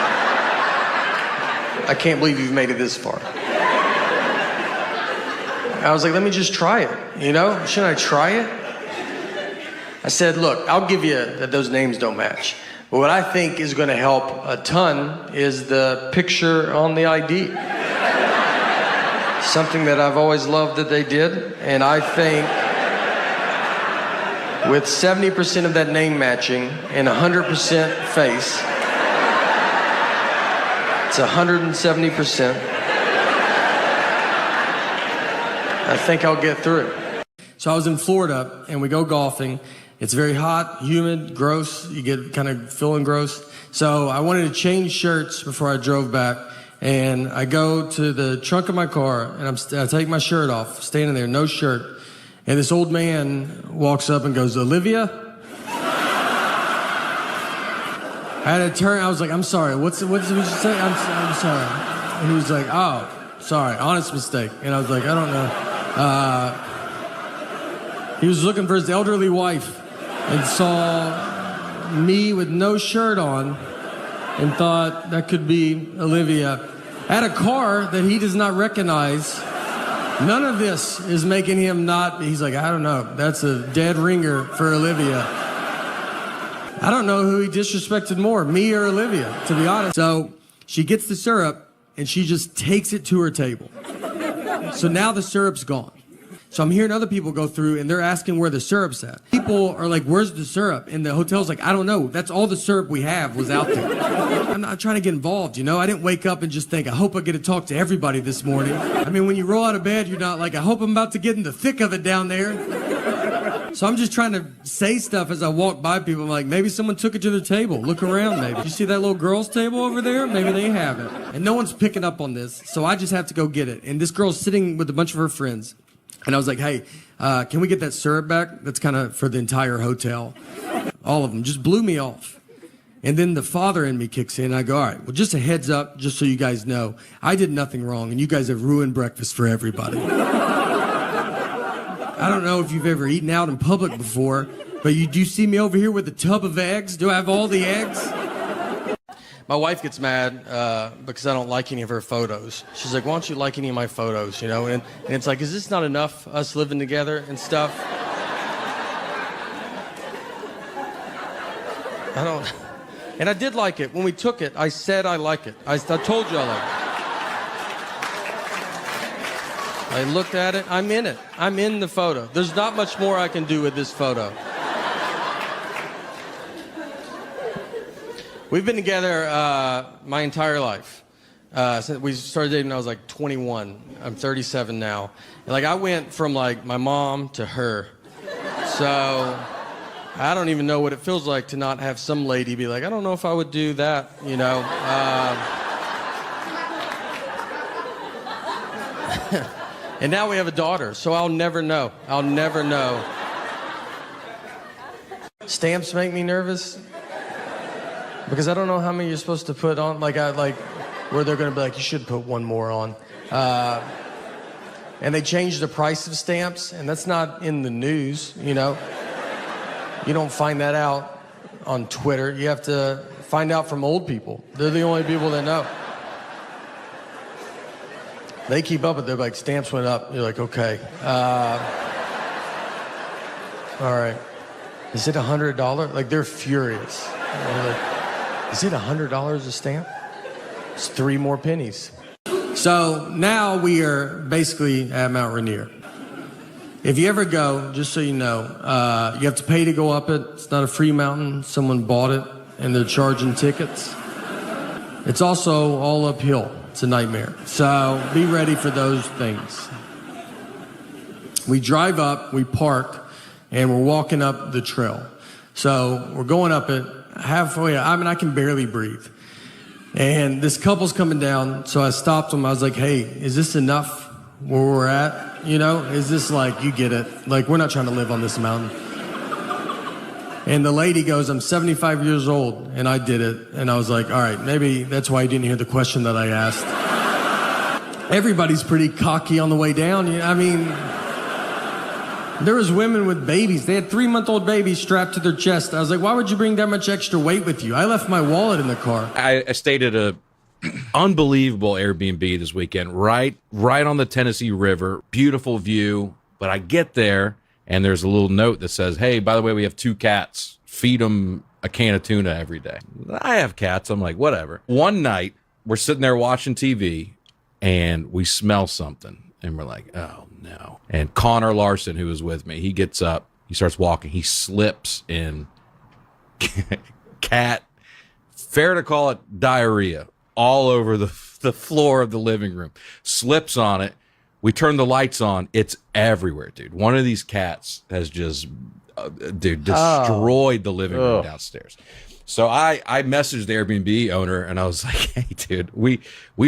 I can't believe you've made it this far. I was like, let me just try it, you know? Shouldn't I try it? I said, look, I'll give you that those names don't match. But what I think is going to help a ton is the picture on the ID. Something that I've always loved that they did. And I think with 70% of that name matching and 100% face, it's 170%. I think I'll get through it. So I was in Florida, and we go golfing. It's very hot, humid, gross. You get kind of feeling gross. So I wanted to change shirts before I drove back. And I go to the trunk of my car, and I take my shirt off, standing there, no shirt. And this old man walks up and goes, Olivia? I had to turn. I was like, I'm sorry. What did you say? I'm sorry. And he was like, oh, sorry, honest mistake. And I was like, I don't know. He was looking for his elderly wife and saw me with no shirt on and thought that could be Olivia. I had a car that he does not recognize. None of this is making him not, he's like, I don't know. That's a dead ringer for Olivia. I don't know who he disrespected more, me or Olivia, to be honest. So she gets the syrup and she just takes it to her table. So now the syrup's gone. So I'm hearing other people go through and they're asking where the syrup's at. People are like, where's the syrup? And the hotel's like, I don't know. That's all the syrup we have was out there. I'm not trying to get involved, you know? I didn't wake up and just think, I hope I get to talk to everybody this morning. I mean, when you roll out of bed, you're not like, I hope I'm about to get in the thick of it down there. So I'm just trying to say stuff as I walk by people. I'm like, maybe someone took it to their table. Look around, maybe. You see that little girl's table over there? Maybe they have it. And no one's picking up on this, so I just have to go get it. And this girl's sitting with a bunch of her friends. And I was like, hey, can we get that syrup back? That's kind of for the entire hotel. All of them. Just blew me off. And then the father in me kicks in. I go, all right, well, just a heads up, just so you guys know, I did nothing wrong, and you guys have ruined breakfast for everybody. I don't know if you've ever eaten out in public before, but do you see me over here with a tub of eggs? Do I have all the eggs? My wife gets mad because I don't like any of her photos. She's like, why don't you like any of my photos, you know? And it's like, is this not enough, us living together and stuff? I don't... And I did like it. When we took it, I said I like it. I told you I like it. I looked at it. I'm in it. I'm in the photo. There's not much more I can do with this photo. We've been together my entire life. Since we started dating when I was like 21. I'm 37 now. And like I went from like my mom to her. So... I don't even know what it feels like to not have some lady be like, I don't know if I would do that, you know. And now we have a daughter, so I'll never know. I'll never know. Stamps make me nervous because I don't know how many you're supposed to put on. Like where they're going to be like, you should put one more on. And they changed the price of stamps, and that's not in the news, you know. You don't find that out on Twitter. You have to find out from old people. They're the only people that know. They keep up with it. They're like, stamps went up. You're like, okay. All right. Is it $100? Like, they're furious. They're like, is it $100 a stamp? It's 3 more pennies. So now we are basically at Mount Rainier. If you ever go, just so you know, you have to pay to go up it. It's not a free mountain. Someone bought it, and they're charging tickets. It's also all uphill. It's a nightmare. So be ready for those things. We drive up, we park, and we're walking up the trail. So we're going up it halfway. I mean, I can barely breathe. And this couple's coming down, so I stopped them. I was like, hey, is this enough where we're at? You know, is this like, you get it. Like, we're not trying to live on this mountain. And the lady goes, I'm 75 years old, and I did it. And I was like, all right, maybe that's why you didn't hear the question that I asked. Everybody's pretty cocky on the way down. I mean, there was women with babies. They had 3-month-old babies strapped to their chest. I was like, why would you bring that much extra weight with you? I left my wallet in the car. I stayed at a unbelievable Airbnb this weekend, right on the Tennessee River. Beautiful view. But I get there, and there's a little note that says, hey, by the way, we have 2 cats. Feed them a can of tuna every day. I have cats. I'm like, whatever. One night, we're sitting there watching TV, and we smell something. And we're like, oh, no. And Connor Larson, who was with me, he gets up. He starts walking. He slips in cat, fair to call it diarrhea, all over the floor of the living room. Slips on it. We turn the lights on. It's everywhere, dude. One of these cats has just, destroyed the living room downstairs. So I messaged the Airbnb owner, and I was like, hey, dude, we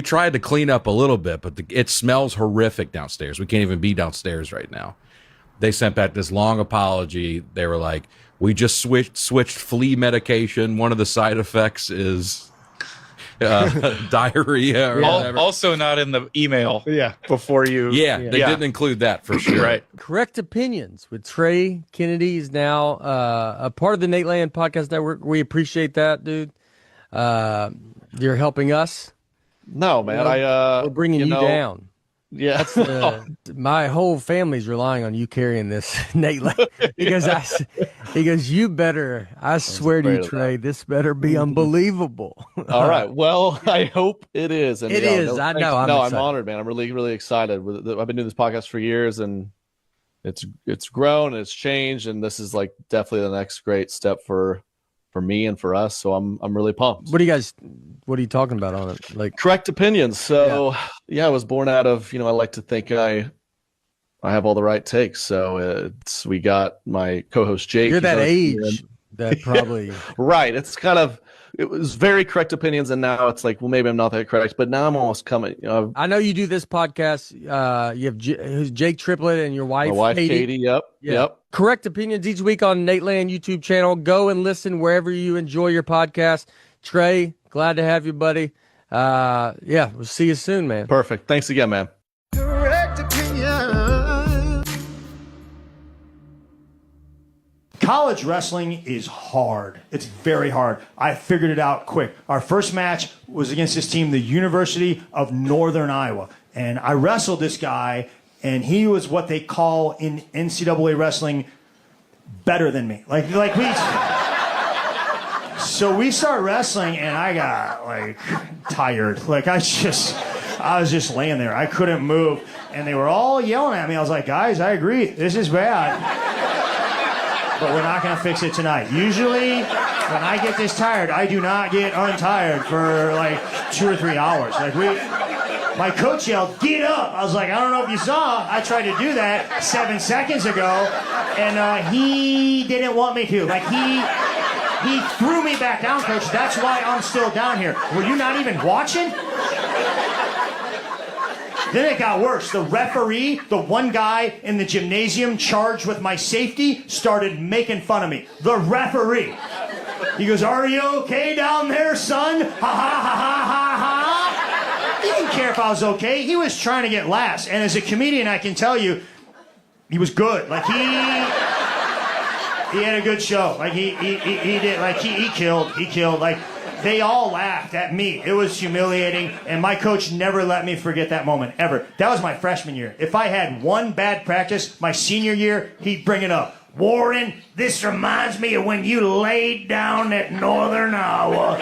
tried to clean up a little bit, but it smells horrific downstairs. We can't even be downstairs right now. They sent back this long apology. They were like, we just switched flea medication. One of the side effects is diarrhea or whatever. Also not in the email. Yeah. Before you. Yeah, they didn't include that for sure. Right. Correct Opinions with Trey Kennedy is now a part of the Nate Land Podcast Network. We appreciate that, dude. You're helping us. No, man. We're bringing you down. Yeah. My whole family's relying on you carrying this, Nate Land, because you better, I swear to you, Trey, this better be unbelievable. All right. Well, I hope it is. And, it is. I know. I'm honored, man. I'm really, really excited. I've been doing this podcast for years, and it's grown, and it's changed, and this is like definitely the next great step for me and for us. So I'm really pumped. What are you talking about on it? Like Correct Opinions. So yeah, I was born out of, I like to think I I have all the right takes. So we got my co-host Jake. You're that age that probably right. It was very correct opinions, and now it's like, well, maybe I'm not that correct, but now I'm almost coming. I know you do this podcast. You have Jake Triplett and your wife, My wife, Katie. Yep. Correct opinions each week on Nate Land YouTube channel. Go and listen wherever you enjoy your podcast. Trey, glad to have you, buddy. We'll see you soon, man. Perfect. Thanks again, man. Correct opinion. College wrestling is hard. It's very hard. I figured it out quick. Our first match was against this team, the University of Northern Iowa. And I wrestled this guy, and he was what they call in NCAA wrestling better than me. So we start wrestling, and I got tired. I was just laying there. I couldn't move, and they were all yelling at me. I was like, guys, I agree. This is bad. But we're not going to fix it tonight. Usually, when I get this tired, I do not get untired for 2 or 3 hours. My coach yelled, "Get up!" I was like, I don't know if you saw. I tried to do that 7 seconds ago, and he didn't want me to. He threw me back down, coach. That's why I'm still down here. Were you not even watching? Then it got worse. The referee, the one guy in the gymnasium charged with my safety, started making fun of me. The referee. He goes, "Are you okay down there, son? Ha ha ha ha ha ha." He didn't care if I was okay. He was trying to get laughs. And as a comedian, I can tell you, he was good. He had a good show. He did. He killed. They all laughed at me. It was humiliating, and my coach never let me forget that moment, ever. That was my freshman year. If I had one bad practice my senior year, he'd bring it up. "Warren, this reminds me of when you laid down at Northern Iowa."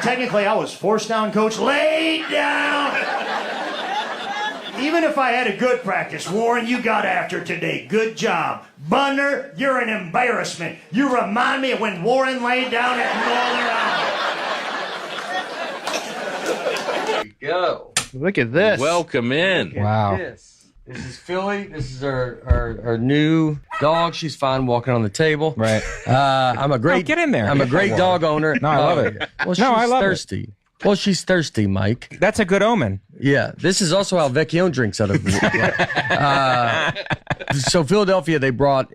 Technically, I was forced down, coach. Laid down. Even if I had a good practice, "Warren, you got after today. Good job. Bunner, you're an embarrassment. You remind me of when Warren laid down at Northern Iowa." Go. Look at this. Welcome in. Wow. This is Philly. This is our new dog. She's fine walking on the table. Right. I'm a great get in there. I'm a great dog owner. No, I love it. Well, she's I love thirsty. it. Well, she's thirsty, Mike. That's a good omen. Yeah. This is also how Vecchione drinks out of So Philadelphia, they brought,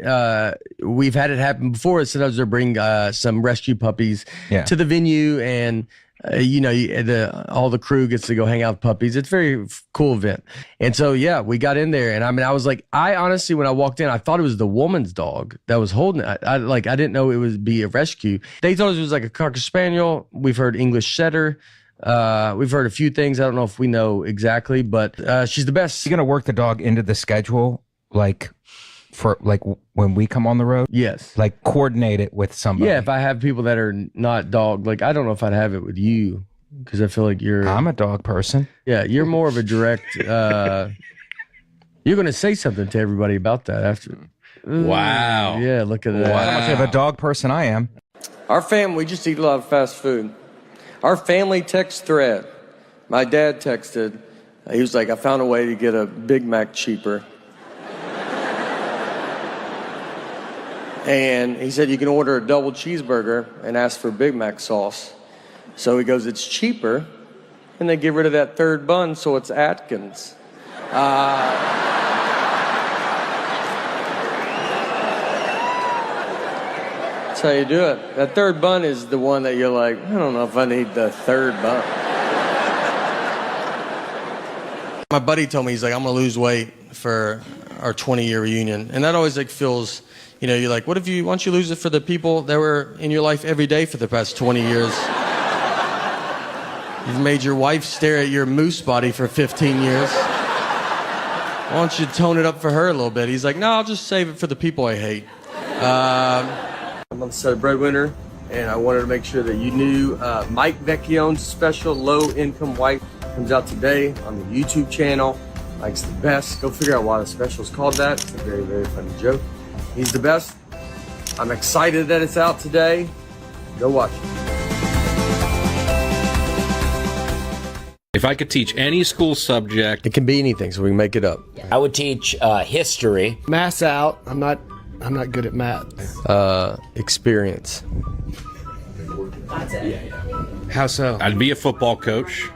we've had it happen before. Sometimes they bring some rescue puppies to the venue, and all the crew gets to go hang out with puppies. It's a very cool event. And so, we got in there, and I was like, I honestly, when I walked in, I thought it was the woman's dog that was holding it. I didn't know it would be a rescue. They told us it was like a Cocker Spaniel. We've heard English Setter. We've heard a few things. I don't know if we know exactly, but she's the best. You're going to work the dog into the schedule, for when we come on the road? Yes. Coordinate it with somebody. Yeah, if I have people that are not dog, I don't know if I'd have it with you, because I feel like I'm a dog person. Yeah, you're more of a direct, you're going to say something to everybody about that after. Wow. Yeah, look at that. Wow. How much of a dog person I am. Our family, we just eat a lot of fast food. Our family text thread, my dad texted, he was like, "I found a way to get a Big Mac cheaper." And he said, "You can order a double cheeseburger and ask for Big Mac sauce." So he goes, "It's cheaper." And they get rid of that third bun, so it's Atkins. That's how you do it. That third bun is the one that you're like, I don't know if I need the third bun. My buddy told me, he's like, "I'm going to lose weight for our 20-year reunion." And that always feels... you're like, why don't you lose it for the people that were in your life every day for the past 20 years? You've made your wife stare at your moose body for 15 years. Why don't you tone it up for her a little bit? He's like, "No, I'll just save it for the people I hate." I'm on the set of Breadwinner, and I wanted to make sure that you knew Mike Vecchione's special Low Income Wife comes out today on the YouTube channel. Mike's the best. Go figure out why the special is called that. It's a very, very funny joke. He's the best. I'm excited that it's out today. Go watch it. If I could teach any school subject, It can be anything, so we can make it up. I would teach history. Math's out. I'm not good at math. Experience. How so? I'd be a football coach.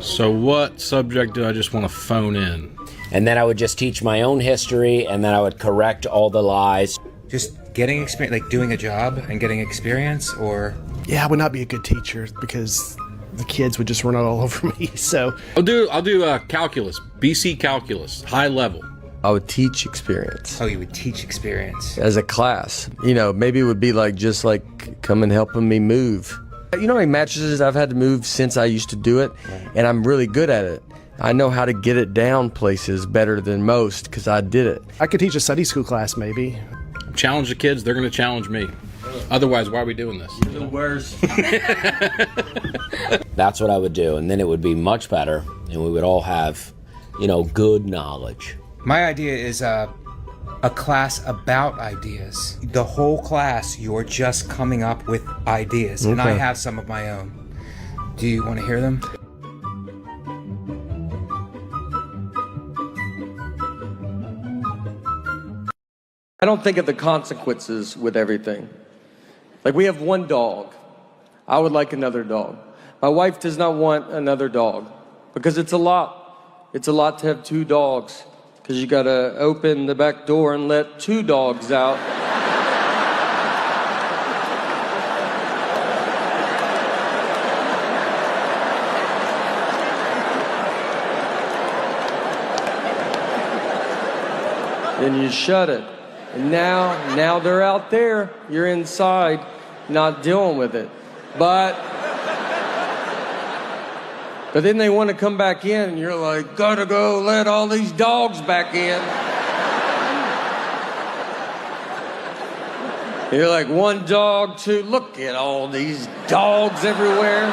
So what subject do I just want to phone in? And then I would just teach my own history, and then I would correct all the lies. Just getting experience, like doing a job and getting experience, or Yeah, I would not be a good teacher because the kids would just run all over me. So I'll do calculus, BC calculus, high level. I would teach experience oh, you would teach experience. as a class. You know, maybe it would be like just like come and helping me move. You know how many mattresses I've had to move since I used to do it, and I'm really good at it. I know how to get it down places better than most because I did it. I could teach a Sunday school class maybe. Challenge the kids, they're going to challenge me. Otherwise, why are we doing this? The worst. That's what I would do, and then it would be much better, and we would all have, good knowledge. My idea is a class about ideas. The whole class, you're just coming up with ideas, and I Okay. have some of my own. Do you want to hear them? I don't think of the consequences with everything. Like, we have one dog. I would like another dog. My wife does not want another dog because it's a lot. It's a lot to have two dogs because you got to open the back door and let two dogs out. Then you shut it. And now they're out there. You're inside, not dealing with it. But then they want to come back in, and you're like, gotta go let all these dogs back in. You're like, one dog, two, look at all these dogs everywhere.